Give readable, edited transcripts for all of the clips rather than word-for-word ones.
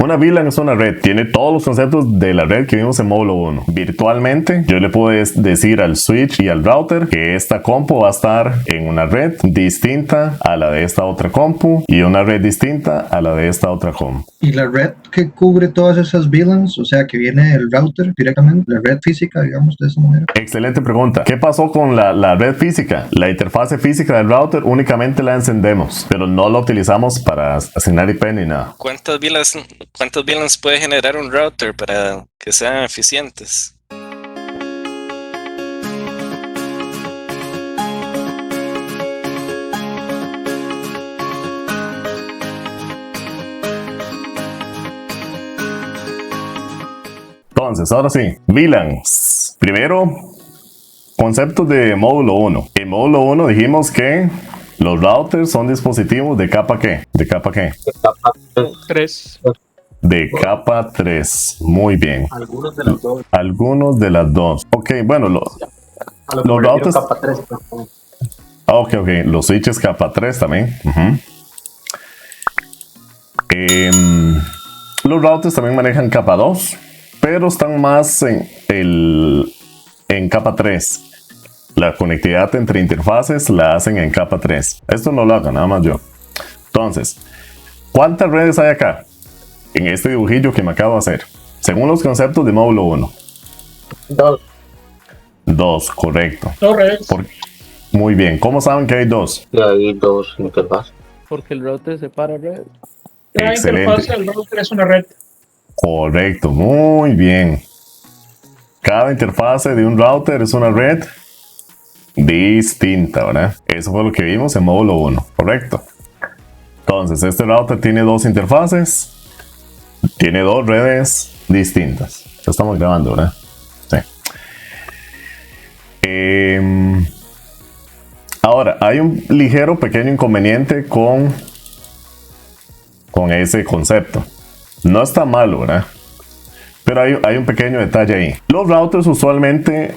Una VLAN es una red, tiene todos los conceptos de la red que vimos en módulo 1. Virtualmente, yo le puedo decir al switch y al router que esta compu va a estar en una red distinta a la de esta otra compu y una red distinta a la de esta otra compu. ¿Y la red que cubre todas esas VLANs, o sea, que viene el router directamente, la red física, digamos, de esa manera? Excelente pregunta. ¿Qué pasó con la red física? La interfase física del router únicamente la encendemos, pero no la utilizamos para asignar IP ni nada. ¿Cuántas VLANs puede generar un router para que sean eficientes? Entonces, ahora sí, VLANs. Primero, conceptos de módulo 1. En módulo 1 dijimos que los routers son dispositivos de capa ¿qué? ¿De capa qué? De capa 3. De capa 3. Muy bien. Algunos de las dos. Algunos de las dos. Ok, bueno, A lo los mejor routers- capa 3. ok. Los switches capa 3 también. Ujú. Los routers también manejan capa 2, pero están más en capa 3. La conectividad entre interfaces la hacen en capa 3. Esto no lo hago, nada más yo. Entonces, ¿cuántas redes hay acá? En este dibujillo que me acabo de hacer. Según los conceptos de módulo 1. Dos. 2, correcto. Dos redes. Muy bien. ¿Cómo saben que hay 2? Y hay dos interfaces. Porque el router separa red. Cada Excelente. interfaz del router es una red. Correcto, muy bien. Cada interfase de un router es una red distinta, ¿verdad? Eso fue lo que vimos en módulo 1, correcto. Entonces, este router tiene dos interfaces, tiene dos redes distintas. Ya estamos grabando, ¿verdad? Sí. Ahora, hay un ligero pequeño inconveniente con ese concepto. No está malo, ¿verdad? Pero hay un pequeño detalle ahí. Los routers usualmente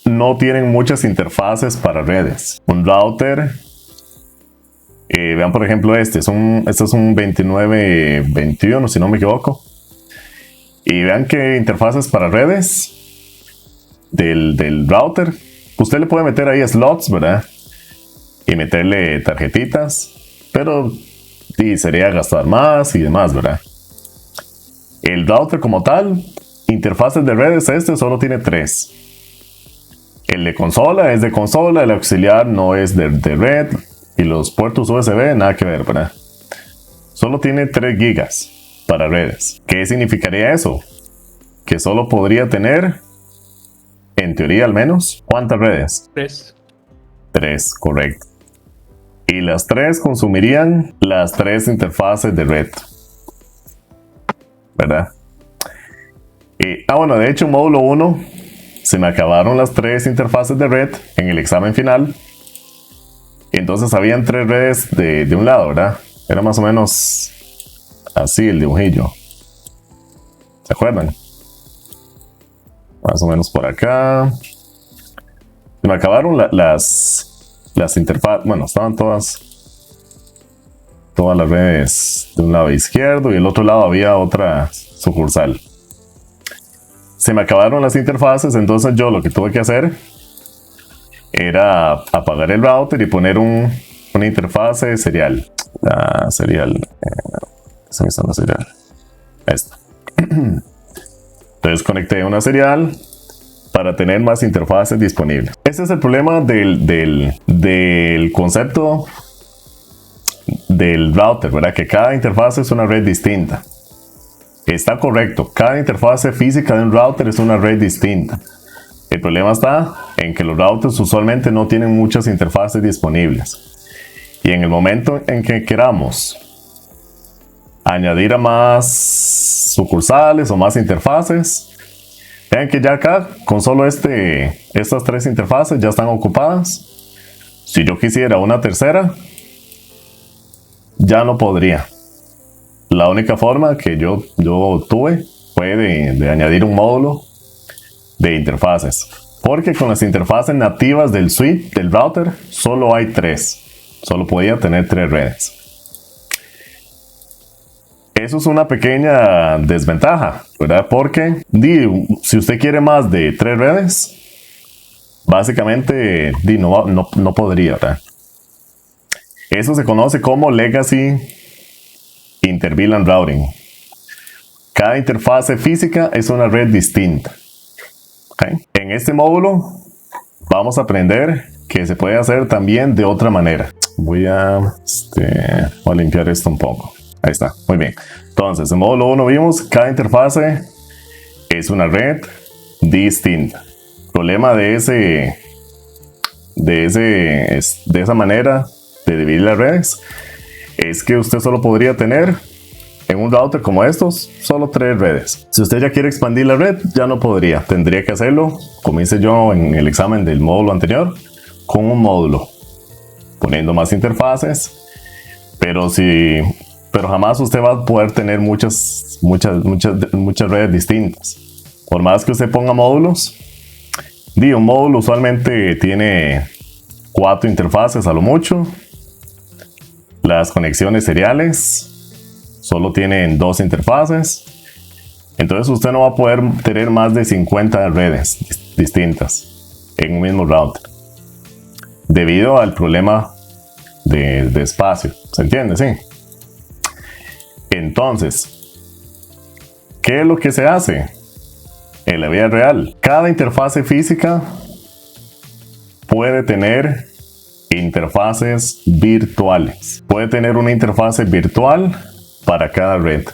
no tienen muchas interfaces para redes. Un router, vean por ejemplo este es un 2921 si no me equivoco. Y vean que interfaces para redes del router, usted le puede meter ahí slots, ¿verdad? Y meterle tarjetitas, pero sí, sería gastar más y demás, ¿verdad? El router como tal, interfaces de redes, solo tiene 3. El de consola es de consola, el auxiliar no es de red, y los puertos USB nada que ver, ¿verdad? Solo tiene 3 gigas para redes. ¿Qué significaría eso? Que solo podría tener, en teoría al menos, ¿cuántas redes? 3. 3, correcto. Y las 3 consumirían las 3 interfaces de red, ¿verdad? Bueno, de hecho en módulo 1 se me acabaron las 3 interfaces de red en el examen final. Entonces habían 3 redes de un lado, ¿verdad? Era más o menos así el dibujillo. ¿Se acuerdan? Más o menos por acá. Se me acabaron las interfaces. Bueno, estaban todas las redes de un lado izquierdo y el otro lado había otra sucursal. Se me acabaron las interfaces, entonces yo lo que tuve que hacer era apagar el router y poner una interfase serial. La serial. Se me está la serial. Esta. Entonces conecté una serial para tener más interfaces disponibles. Ese es el problema del concepto del router, ¿verdad? Que cada interfaz es una red distinta. Está correcto, cada interfase física de un router es una red distinta. El problema está en que los routers usualmente no tienen muchas interfaces disponibles. Y en el momento en que queramos añadir a más sucursales o más interfaces, vean que ya acá con solo estas 3 interfaces ya están ocupadas. Si yo quisiera una tercera, ya no podría. La única forma que yo tuve fue de añadir un módulo de interfaces, porque con las interfaces nativas del suite del router solo hay 3, solo podía tener 3 redes. Eso es una pequeña desventaja, ¿verdad? Porque si usted quiere más de 3 redes, básicamente no podría, ¿verdad? Eso se conoce como Legacy Inter-VLAN Routing. Cada interfase física es una red distinta. ¿Okay? En este módulo vamos a aprender que se puede hacer también de otra manera. Voy a limpiar esto un poco. Ahí está, muy bien. Entonces, en módulo 1 vimos cada interfase es una red distinta. El problema de esa manera de dividir las redes es que usted solo podría tener en un router como estos solo 3 redes. Si usted ya quiere expandir la red, ya no podría. Tendría que hacerlo, como hice yo en el examen del módulo anterior, con un módulo, poniendo más interfaces, pero jamás usted va a poder tener muchas redes distintas. Por más que usted ponga módulos, un módulo usualmente tiene 4 interfaces a lo mucho. Las conexiones seriales solo tienen 2 interfaces. Entonces usted no va a poder tener más de 50 redes distintas en un mismo router, debido al problema de espacio. ¿Se entiende? Sí. Entonces, ¿qué es lo que se hace en la vida real? Cada interfase física puede tener interfaces virtuales. Puede tener una interfase virtual para cada red.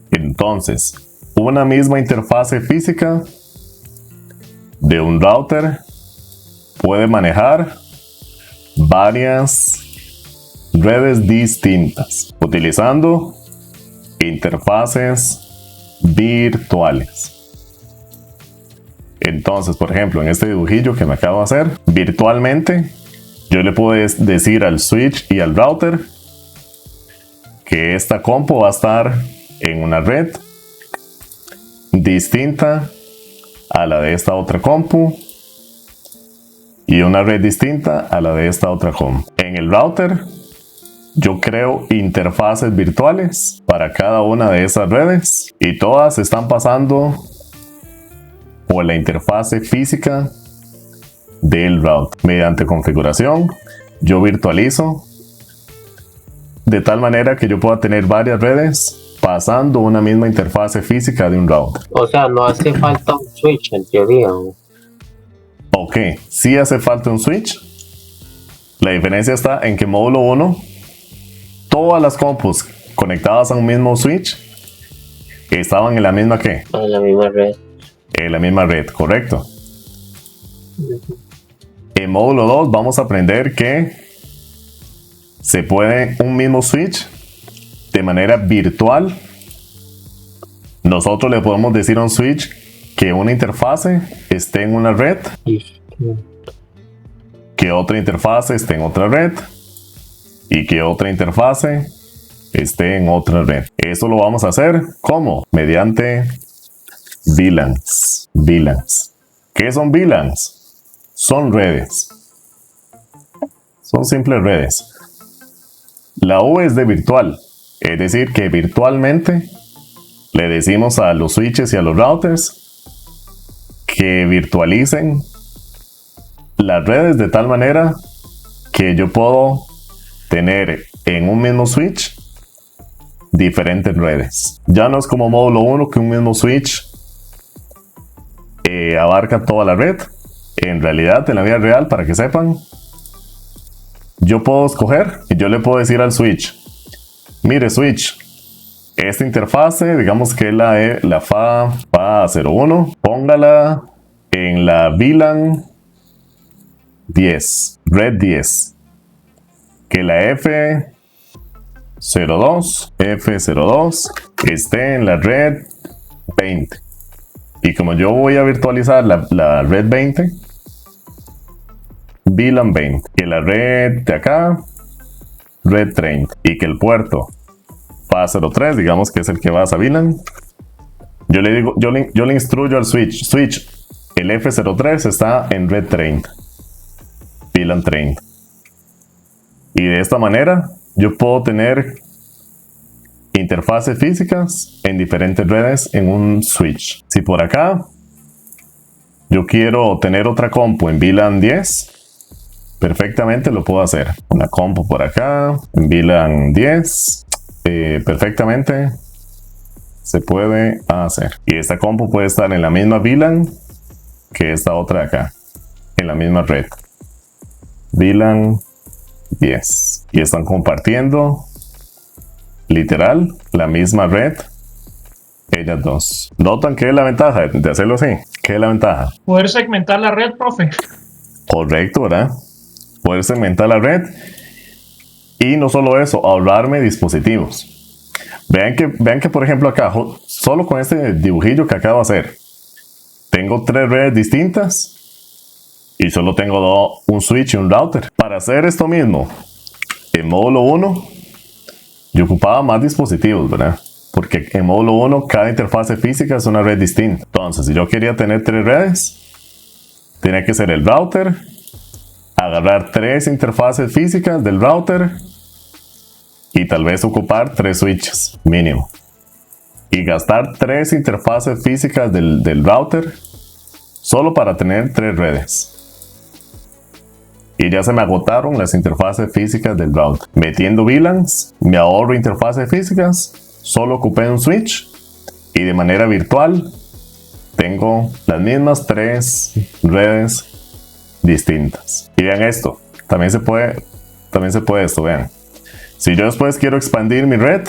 Entonces, una misma interfase física de un router puede manejar varias redes distintas utilizando interfaces virtuales. Entonces, por ejemplo, en este dibujillo que me acabo de hacer, virtualmente yo le puedo decir al switch y al router que esta compu va a estar en una red distinta a la de esta otra compu y una red distinta a la de esta otra compu. En el router yo creo interfaces virtuales para cada una de esas redes y todas están pasando por la interfase física del router. Mediante configuración yo virtualizo de tal manera que yo pueda tener varias redes pasando una misma interfase física de un router. O sea, no hace falta un switch en teoría. Ok, sí hace falta un switch. La diferencia está en que módulo 1, todas las compus conectadas a un mismo switch estaban en la misma ¿qué? En la misma red. En la misma red, correcto. En módulo 2 vamos a aprender que se puede un mismo switch de manera virtual. Nosotros le podemos decir a un switch que una interfase esté en una red, que otra interfase esté en otra red y que otra interfase esté en otra red. Eso lo vamos a hacer ¿cómo? Mediante VLANs. VLANs. ¿Qué son VLANs? Son redes. Son simples redes. La V es de virtual, es decir que virtualmente le decimos a los switches y a los routers que virtualicen las redes de tal manera que yo puedo tener en un mismo switch diferentes redes. Ya no es como módulo 1 que un mismo switch abarca toda la red. En realidad, en la vida real, para que sepan, yo puedo escoger y yo le puedo decir al switch: mire switch, esta interfase, digamos que es la FA01, póngala en la VLAN 10, red 10, que la F02 esté en la red 20. Y como yo voy a virtualizar la red 20, VLAN 20, que la red de acá, red 30, y que el puerto FA03, digamos que es el que va a esa VLAN, yo le instruyo al switch, el F03 está en red 30, VLAN 30. Y de esta manera yo puedo tener interfaces físicas en diferentes redes en un switch. Si por acá yo quiero tener otra compu en VLAN 10, perfectamente lo puedo hacer. Una compu por acá en VLAN 10, perfectamente se puede hacer. Y esta compu puede estar en la misma VLAN que esta otra de acá, en la misma red. VLAN 10. Y están compartiendo literal la misma red, ellas dos. ¿Notan qué es la ventaja de hacerlo así? ¿Qué es la ventaja? Poder segmentar la red, profe. Correcto, ¿verdad? Poder segmentar la red. Y no solo eso, ahorrarme dispositivos. Vean que por ejemplo acá, solo con este dibujillo que acabo de hacer, tengo 3 redes distintas y solo tengo un switch y un router. Para hacer esto mismo en módulo 1, yo ocupaba más dispositivos, ¿verdad? Porque en módulo 1 cada interfase física es una red distinta. Entonces, si yo quería tener 3 redes, tenía que ser el router, agarrar 3 interfaces físicas del router y tal vez ocupar 3 switches mínimo. Y gastar 3 interfaces físicas del router solo para tener 3 redes. Y ya se me agotaron las interfaces físicas del router. Metiendo VLANs, me ahorro interfaces físicas, solo ocupé un switch y de manera virtual tengo las mismas 3 redes distintas. Y vean esto, también se puede esto, vean. Si yo después quiero expandir mi red,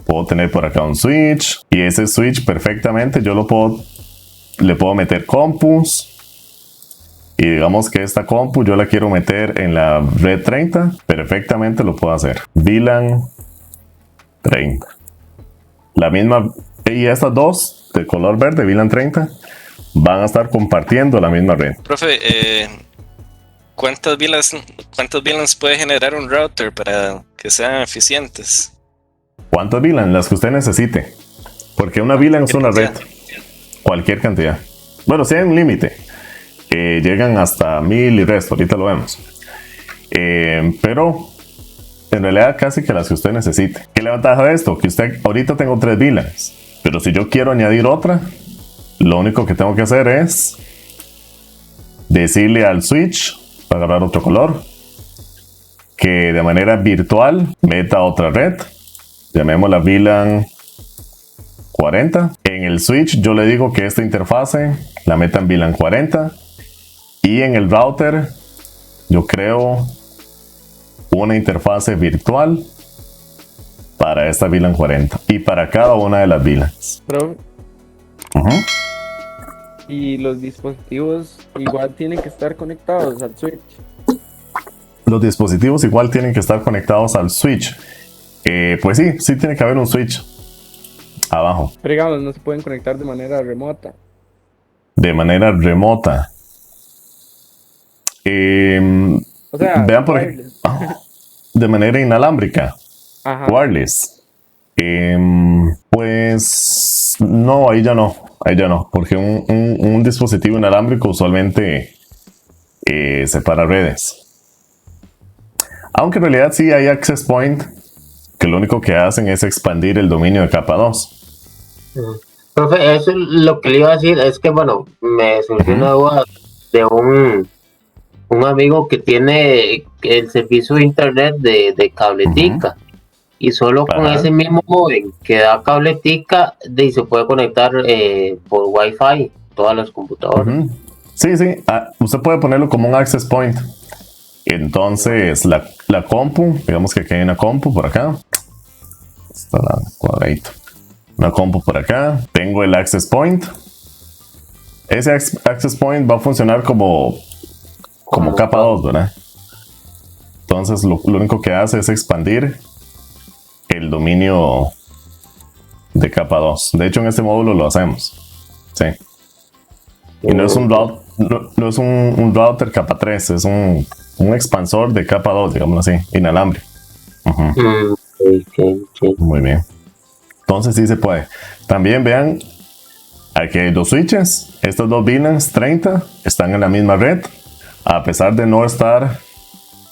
puedo tener por acá un switch y ese switch perfectamente yo le puedo meter compus. Y digamos que esta compu yo la quiero meter en la red 30, perfectamente lo puedo hacer. VLAN 30. La misma, y estas dos de color verde, VLAN 30, van a estar compartiendo la misma red. Profe, ¿cuántas VLANs puede generar un router para que sean eficientes? ¿Cuántas VLAN? Las que usted necesite. Porque una VLAN es una red. Cualquier cantidad. Bueno, si hay un límite. Llegan hasta 1000 y resto, ahorita lo vemos. Pero en realidad casi que las que usted necesite. ¿Qué es la ventaja de esto? Que ahorita tengo 3 VLANs. Pero si yo quiero añadir otra, lo único que tengo que hacer es decirle al switch, para agarrar otro color, que de manera virtual meta otra red. Llamémosla VLAN 40. En el switch yo le digo que esta interfase la meta en VLAN 40. Y en el router yo creo una interfase virtual para esta VLAN 40 y para cada una de las VLANs. Pero, y los dispositivos igual tienen que estar conectados al switch. Los dispositivos igual tienen que estar conectados al switch. Pues sí tiene que haber un switch abajo. Pero digamos, no se pueden conectar de manera remota. De manera remota. O sea, vean por ejemplo, de manera inalámbrica. Ajá. Wireless. Pues no, ahí ya no, porque un dispositivo inalámbrico usualmente separa redes. Aunque en realidad sí hay access point que lo único que hacen es expandir el dominio de capa 2. Profe, eso es lo que le iba a decir, es que bueno, me surgió una duda de un amigo que tiene el servicio de internet de cabletica y solo con ese mismo módem que da cabletica se puede conectar por Wi-Fi todas las computadoras. Sí, usted puede ponerlo como un access point. Entonces la compu, digamos que aquí hay una compu por acá, está la cuadradito, una compu por acá, tengo el access point. Ese access point va a funcionar como capa 2, ¿verdad? Entonces lo único que hace es expandir el dominio de capa 2. De hecho en este módulo lo hacemos. Sí. Y no es un router capa 3, es un expansor de capa 2, digámoslo así, inalámbrico. Muy bien. Entonces sí se puede. También vean, aquí hay 2 switches. Estos 2 VLANs 30 están en la misma red, a pesar de no estar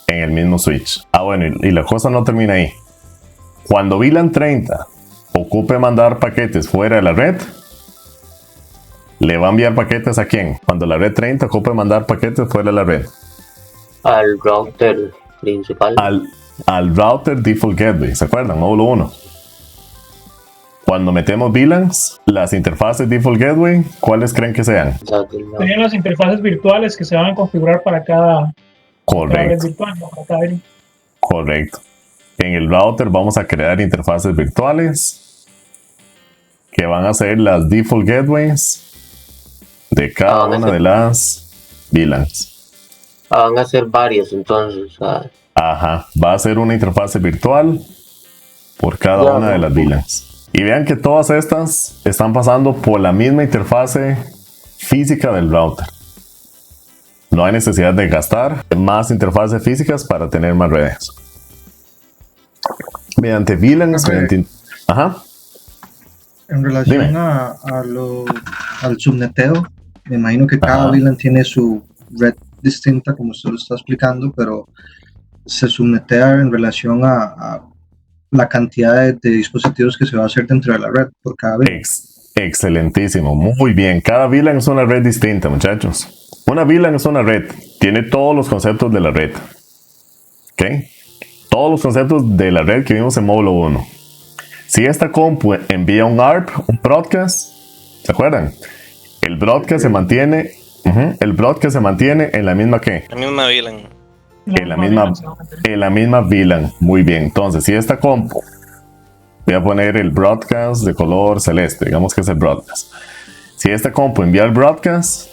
en el mismo switch. Bueno, y la cosa no termina ahí. Cuando VLAN 30 ocupe mandar paquetes fuera de la red, ¿le va a enviar paquetes a quién? Cuando la red 30 ocupe mandar paquetes fuera de la red. Al router principal. Al router default gateway, ¿se acuerdan? Módulo 1. Cuando metemos VLANs, las interfaces default gateway, ¿cuáles creen que sean? Serían las interfaces virtuales que se van a configurar para cada red Correcto, virtual, ¿no? Para cada VLAN. correcto. En el router vamos a crear interfaces virtuales que van a ser las default gateways de cada una de las VLANs. Van a ser varias entonces. Ajá, va a ser una interfaz virtual por cada una de las VLANs. Y vean que todas estas están pasando por la misma interfase física del router. No hay necesidad de gastar más interfaces físicas para tener más redes. Mediante VLANs, ajá. En relación Dime. al subneteo, me imagino que cada Ajá. VLAN tiene su red distinta, como usted lo está explicando, pero se subnetea en relación a la cantidad de dispositivos que se va a hacer dentro de la red por cada VLAN. Excelentísimo, muy bien. Cada VLAN es una red distinta, muchachos. Una VLAN es una red, tiene todos los conceptos de la red. ¿Ok? Todos los conceptos de la red que vimos en módulo 1. Si esta compu envía un ARP, un broadcast, ¿se acuerdan? El broadcast se mantiene, el broadcast se mantiene en la misma ¿qué? La misma VLAN. En la misma VLAN. Muy bien. Entonces, si esta compu, voy a poner el broadcast de color celeste, digamos que es el broadcast. Si esta compu envía el broadcast,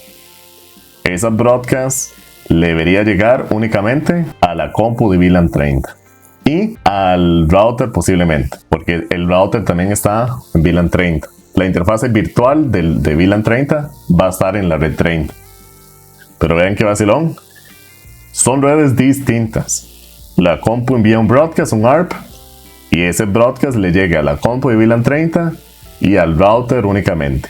esa broadcast le debería llegar únicamente a la compu de VLAN 30 y al router posiblemente, porque el router también está en VLAN 30. La interfase virtual de VLAN 30 va a estar en la red 30. Pero vean qué vacilón. Son redes distintas. La compu envía un broadcast, un ARP, y ese broadcast le llega a la compu de VLAN 30 y al router únicamente.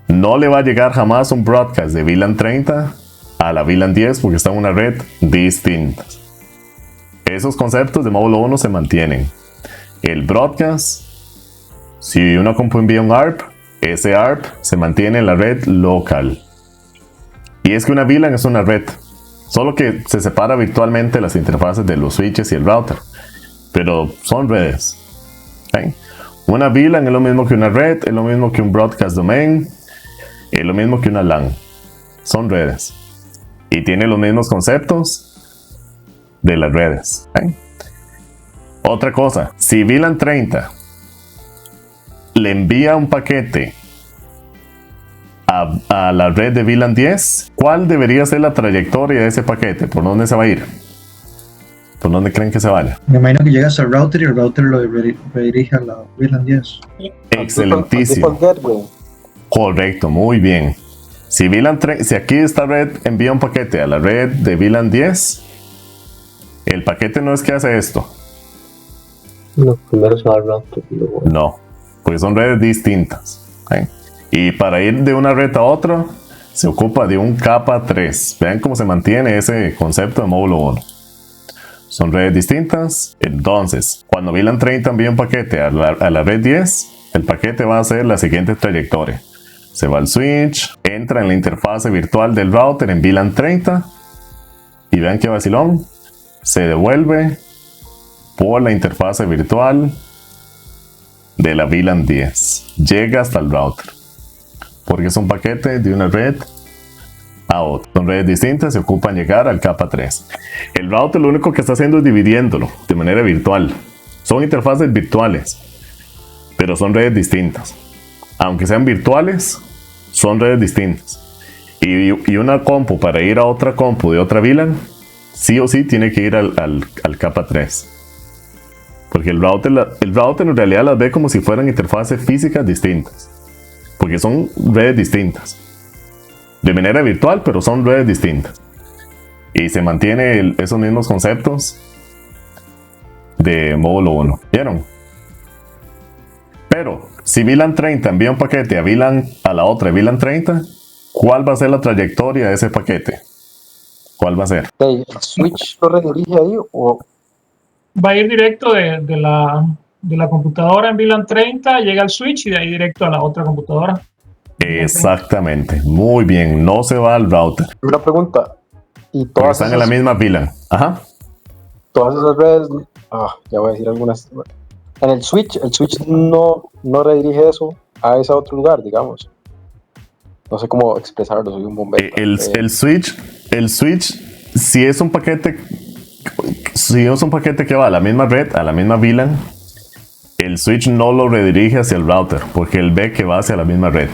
No le va a llegar jamás un broadcast de VLAN 30 a la VLAN 10 porque está en una red distinta. Esos conceptos de módulo 1 se mantienen. El broadcast, si una compu envía un ARP, ese ARP se mantiene en la red local. Y es que una VLAN es una red, solo que se separa virtualmente las interfaces de los switches y el router. Pero son redes. ¿Okay? Una VLAN es lo mismo que una red, es lo mismo que un broadcast domain, es lo mismo que una LAN. Son redes. Y tiene los mismos conceptos de las redes. ¿Okay? Otra cosa, si VLAN 30 le envía un paquete a la red de VLAN 10, ¿cuál debería ser la trayectoria de ese paquete? ¿Por dónde se va a ir? ¿Por dónde creen que se vaya? Me imagino que llegas al router y el router lo redirige a la VLAN 10. Excelentísimo. Correcto, muy bien. Si aquí esta red envía un paquete a la red de VLAN 10, el paquete no es que hace esto. Los primeros se va al router. No, porque son redes distintas. ¿Okay? Y para ir de una red a otra, se ocupa de un capa 3. Vean cómo se mantiene ese concepto de módulo 1. Son redes distintas. Entonces, cuando VLAN 30 envía un paquete a la red 10, el paquete va a hacer la siguiente trayectoria. Se va al switch, entra en la interfase virtual del router en VLAN 30 y vean qué vacilón. Se devuelve por la interfase virtual de la VLAN 10. Llega hasta el router. Porque es un paquete de una red a otra. Son redes distintas, se ocupan llegar al capa 3. El router lo único que está haciendo es dividiéndolo de manera virtual. Son interfaces virtuales, pero son redes distintas. Aunque sean virtuales, son redes distintas. Y una compu para ir a otra compu de otra VLAN, sí o sí tiene que ir al capa 3. Porque el router en realidad las ve como si fueran interfaces físicas distintas. Porque son redes distintas. De manera virtual, pero son redes distintas. Y se mantiene esos mismos conceptos de módulo 1. ¿Vieron? Pero, si VLAN 30 envía un paquete a la otra VLAN 30, ¿cuál va a ser la trayectoria de ese paquete? ¿Cuál va a ser? ¿El switch lo redirige ahí o va a ir directo de la computadora en VLAN 30, llega al switch y de ahí directo a la otra computadora. Exactamente. Muy bien. No se va al router. Una pregunta. Y Porque todas están en la misma VLAN. Ajá. todas esas redes, ya voy a decir algunas. En el switch no redirige eso a ese otro lugar, digamos. No sé cómo expresarlo, soy un bombero. El switch, si es un paquete que va a la misma red, a la misma VLAN, el switch no lo redirige hacia el router, porque él ve que va hacia la misma red.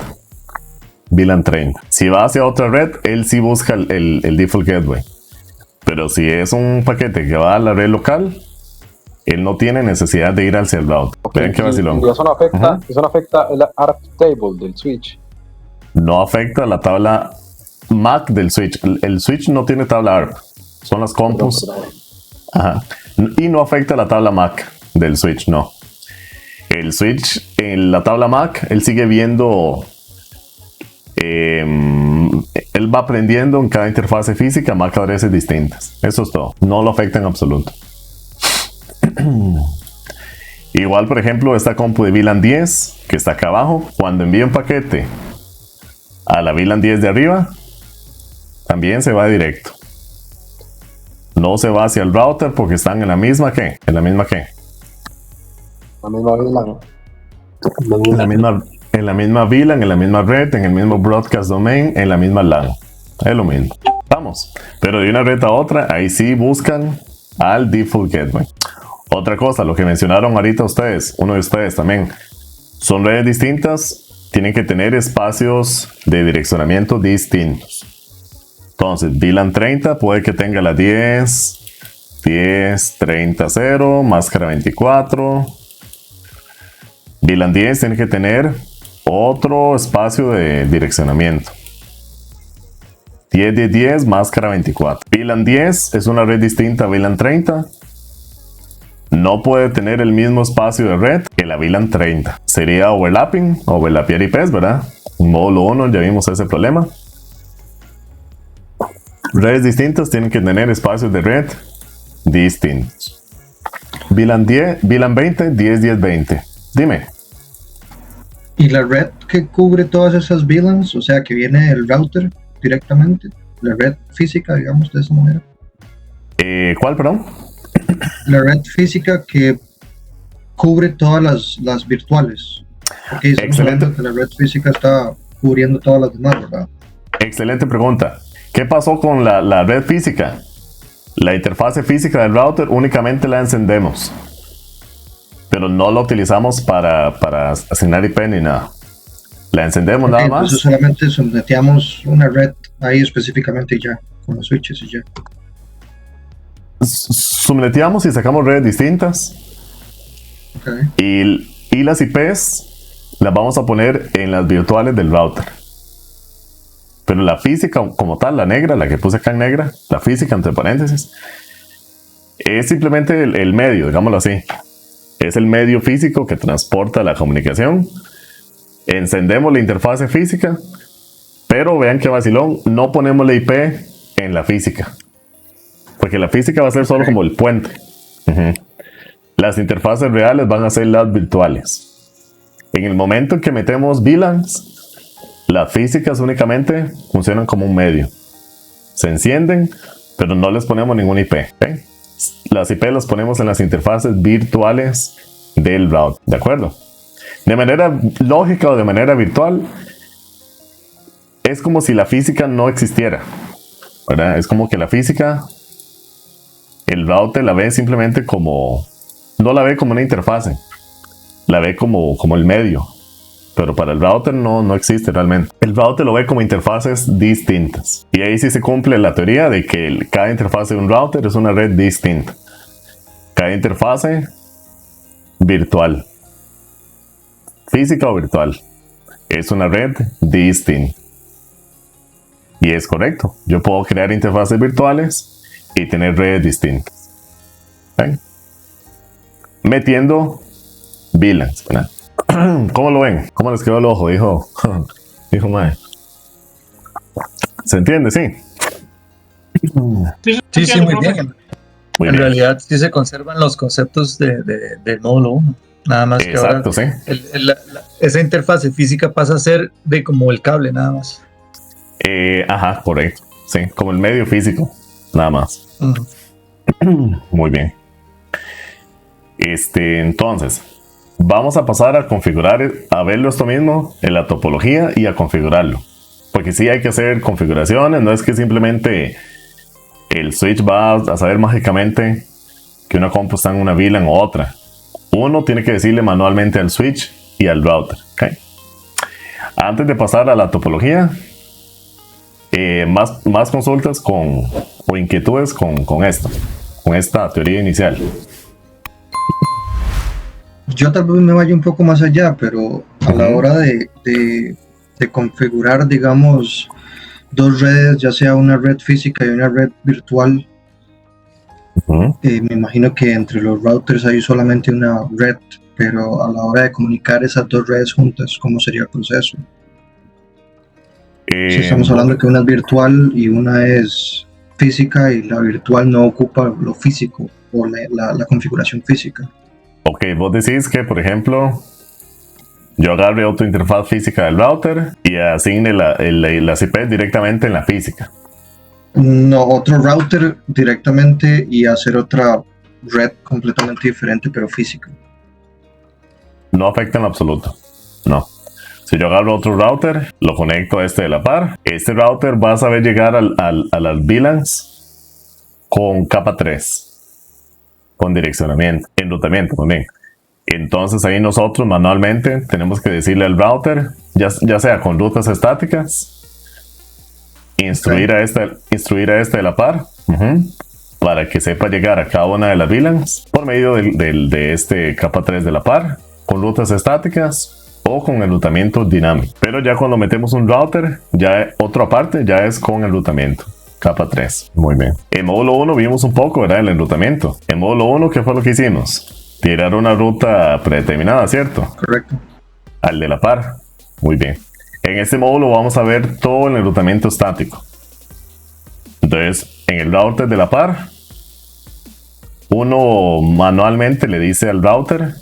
VLAN 30. Si va hacia otra red, él sí busca el default gateway. Pero si es un paquete que va a la red local, él no tiene necesidad de ir hacia el router. Okay, Vean qué vacilón. Y eso no afecta el ARP table del switch. No afecta la tabla MAC del switch. El switch no tiene tabla ARP. Son las compus. Ajá. Y no afecta la tabla MAC del switch, no. El switch en la tabla MAC, él sigue viendo. Él va aprendiendo en cada interfase física MAC adresses distintas. Eso es todo. No lo afecta en absoluto. Igual, por ejemplo, esta compu de VLAN 10 que está acá abajo, cuando envía un paquete a la VLAN 10 de arriba, también se va directo. No se va hacia el router porque están en la misma que. La misma VLAN. En la misma VLAN, en la misma red, en el mismo broadcast domain, en la misma LAN. Es lo mismo. Vamos. Pero de una red a otra, ahí sí buscan al default gateway. Otra cosa, lo que mencionaron ahorita ustedes, uno de ustedes también, son redes distintas, tienen que tener espacios de direccionamiento distintos. Entonces, VLAN 30 puede que tenga la 10, 30, 0, máscara 24. VLAN 10 tiene que tener otro espacio de direccionamiento. 10, 10, 10, máscara 24. VLAN 10 es una red distinta a VLAN 30. No puede tener el mismo espacio de red que la VLAN 30. Sería overlapear IPs, ¿verdad? En módulo 1 ya vimos ese problema. Redes distintas tienen que tener espacios de red distintos. VLAN 20, 10, 10, 20. Dime. ¿Y la red que cubre todas esas VLANs, o sea, que viene del router directamente? La red física, digamos, de esa manera. ¿Cuál, perdón? La red física que cubre todas las virtuales. Porque Excelente. que la red física está cubriendo todas las demás, ¿verdad? Excelente pregunta. ¿Qué pasó con la red física? La interfase física del router únicamente la encendemos, pero no la utilizamos para asignar IP ni nada. La encendemos nada más. Entonces solamente someteamos una red ahí específicamente y ya, con los switches y ya. Subneteamos y sacamos redes distintas. Okay. Y las IPs las vamos a poner en las virtuales del router. Pero la física como tal, la negra, la que puse acá en negra, la física entre paréntesis, es simplemente el medio, digámoslo así. Es el medio físico que transporta la comunicación. Encendemos la interfase física, pero vean que vacilón, no ponemos la IP en la física. Porque la física va a ser solo como el puente. Las interfaces reales van a ser las virtuales. En el momento en que metemos VLANs, las físicas únicamente funcionan como un medio. Se encienden, pero no les ponemos ningún IP. ¿Okay? Las IP las ponemos en las interfaces virtuales del router. ¿De acuerdo? De manera lógica o de manera virtual, es como si la física no existiera. ¿Verdad? Es como que la física, el router la ve simplemente como... No la ve como una interfase. La ve como el medio. Pero para el router no existe realmente. El router lo ve como interfaces distintas. Y ahí sí se cumple la teoría de que cada interfase de un router es una red distinta. Cada interfase virtual. Física o virtual. Es una red distinta. Y es correcto. Yo puedo crear interfaces virtuales y tener redes distintas. ¿Ven? Metiendo VLANs, ¿verdad? ¿Cómo lo ven? ¿Cómo les quedó el ojo? Dijo Mae. ¿Se entiende? Sí. Sí, Sí, muy bien. Muy En bien. realidad sí se conservan los conceptos del módulo 1. Nada más que Exacto, ahora sí. esa interfase física pasa a ser de como el cable nada más. Ajá, correcto. Sí, como el medio físico, nada más. Ujú. Muy bien. Entonces, vamos a pasar a configurar, a verlo esto mismo en la topología y a configurarlo. Porque sí hay que hacer configuraciones, no es que simplemente el switch va a saber mágicamente que una compu está en una VLAN u otra. Uno tiene que decirle manualmente al switch y al router. ¿Okay? Antes de pasar a la topología, más consultas o inquietudes con esto, con esta teoría inicial. Yo tal vez me vaya un poco más allá, pero a la hora de configurar, digamos, dos redes, ya sea una red física y una red virtual, me imagino que entre los routers hay solamente una red, pero a la hora de comunicar esas dos redes juntas, ¿cómo sería el proceso? Si estamos hablando que una es virtual y una es física y la virtual no ocupa lo físico o la configuración física. Ok, vos decís que, por ejemplo, yo agarre otra interfaz física del router y asigne las IPs directamente en la física. No, otro router directamente y hacer otra red completamente diferente, pero física. No afecta en absoluto. No. Si yo agarro otro router, lo conecto a este de la par. Este router va a saber llegar a las VLANs con capa 3. Con direccionamiento, enrutamiento también. Entonces ahí nosotros manualmente tenemos que decirle al router, ya sea con rutas estáticas, instruir a este de la par, para que sepa llegar a cada una de las VLANs por medio de este capa 3 de la par, con rutas estáticas o con enrutamiento dinámico. Pero ya cuando metemos un router, ya otra parte ya es con enrutamiento. Capa 3. Muy bien. En módulo 1 vimos un poco, ¿verdad? El enrutamiento. En módulo 1, ¿qué fue lo que hicimos? Tirar una ruta predeterminada, ¿cierto? Correcto. Al de la par. Muy bien. En este módulo vamos a ver todo el enrutamiento estático. Entonces, en el router de la par, uno manualmente le dice al router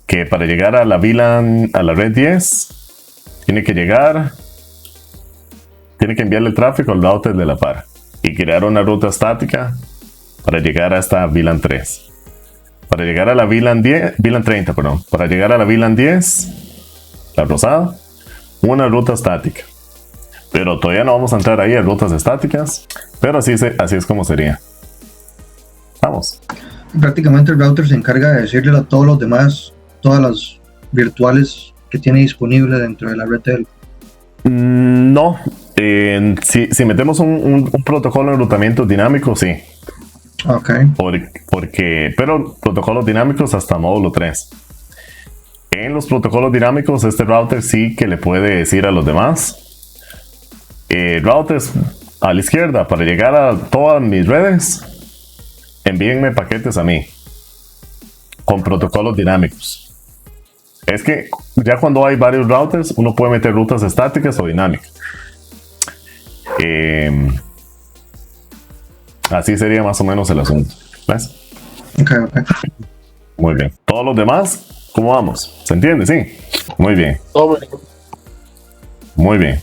que para llegar a la VLAN, a la red 10, tiene que enviarle el tráfico al router de la par y crear una ruta estática para llegar a esta VLAN 3. Para llegar a la VLAN 30, para llegar a la VLAN 10, la rosada, una ruta estática. Pero todavía no vamos a entrar ahí a rutas estáticas, pero así es como sería. Vamos. Prácticamente el router se encarga de decirle a todos los demás, todas las virtuales que tiene disponible dentro de la red de él. No. Si metemos un protocolo de enrutamiento dinámico, sí. Ok. Pero protocolos dinámicos hasta módulo 3. En los protocolos dinámicos, este router sí que le puede decir a los demás routers a la izquierda, para llegar a todas mis redes, envíenme paquetes a mí con protocolos dinámicos. Es que ya cuando hay varios routers, uno puede meter rutas estáticas o dinámicas. Así sería más o menos el asunto. ¿Ves? Ok. Muy bien. Todos los demás, ¿cómo vamos? ¿Se entiende? Sí. Muy bien. Muy bien.